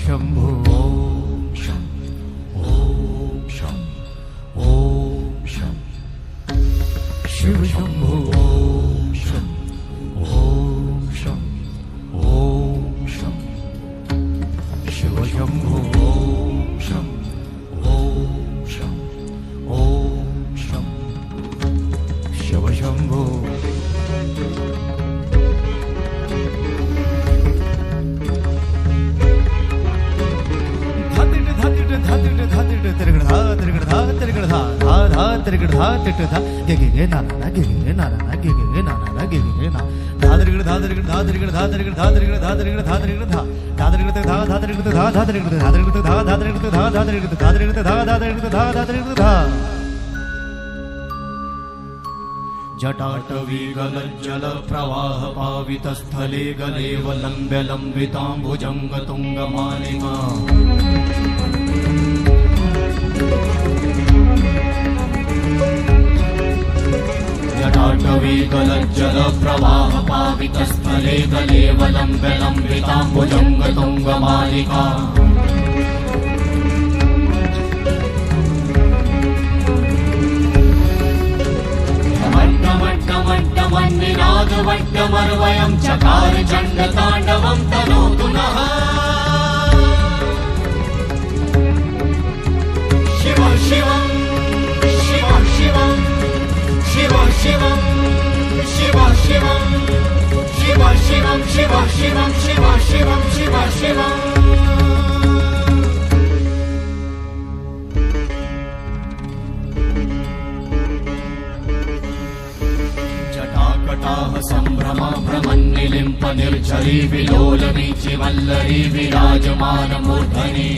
शंभो ओम शं ओम शं ओम शं शिव शंभो ओम शं ओम शं ओम शं शिव शंभो ओम शं ओम शं ओम शं शिव शंभो जटाटवीगलज्जल प्रवाह पावितस्थले गलेव लम्ब्य लम्बिताम्बुजङ्ग तुङ्गमालिका जटाटवीगलज्जल प्रवाह पावितस्थले गलेव लम्ब्य लम्बिताम्बुजङ्ग तुङ्गमालिका वट्टमर्वयं चकार चण्डताण्डवं तनोतु नः शिव शिवं शिव शिवं शिव शिवं शिव शिवं शिव शिवं शिव शिवं शिव शिवं शिव शिवं सम्भ्रमा भ्रमन्निलिम्प निर्झरी विलोल वीचि वल्लरी विराजमान मूर्धनि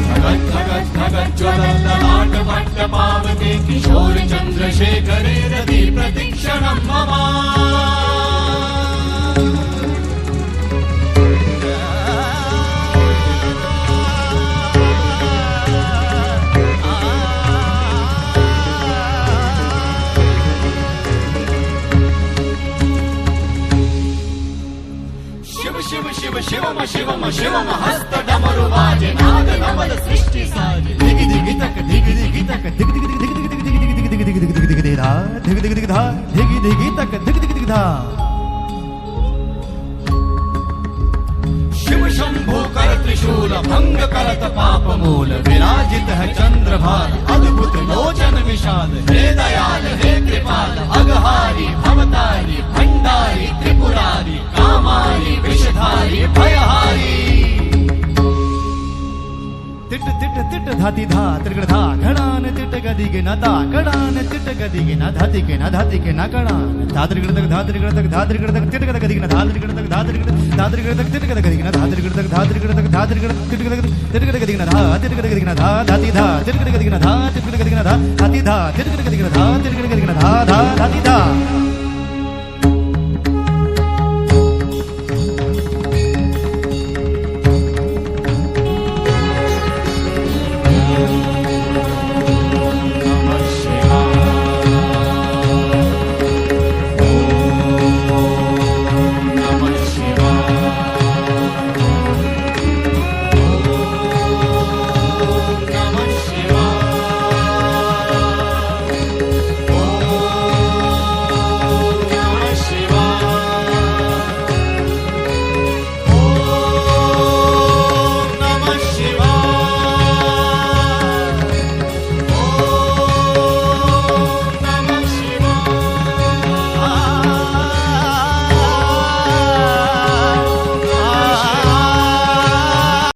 धगत् धगत् धगत् ज्वलल्ललाट वट्ट पावते किशोर चन्द्रशेखरे रति प्रतिक्षणं मम शिव शिव शिवम शिवम शिवम हस्त डमरु बाजे नाद नवल सृष्टि साजे दिगि दिगि तक दिगि दिगि तक दिगि दिगि दिगि दिगि दिगि दिगि दिगि दिगि दिगि दिगि धा दिगि दिगि दिगि धा दिगि दिगि तक दिगि दिगि दिगि धा शिव शंभो कर त्रिशूल भंग करत पाप मूल विराजित है चंद्रभार अद्भुत लोचन विशाल हे दयाल हे कृपाल अघहारी भवतारी भंडारी त्रिपुरारी कामारी विषधारी भयहारी तिट तिट तिट धाति धा त्रिगण धा घणान तिट गदि के न ता कणान तिट गदि के न धाति के न धाति के न कणान धात्रिगण तक धात्रिगण तक धात्रिगण तक तिट गद गदि के न धात्रिगण तक धात्रिगण धात्रिगण तक तिट गद गदि के न धात्रिगण तक धात्रिगण तक धात्रिगण तिट गद तिट गद गदि के न धा तिट गद गदि के न धा धाति धा तिट गद गदि के न धा तिट गद गदि के न धा धाति धा तिट गद गदि के न धा तिट गद गदि के न धा धा धाति धा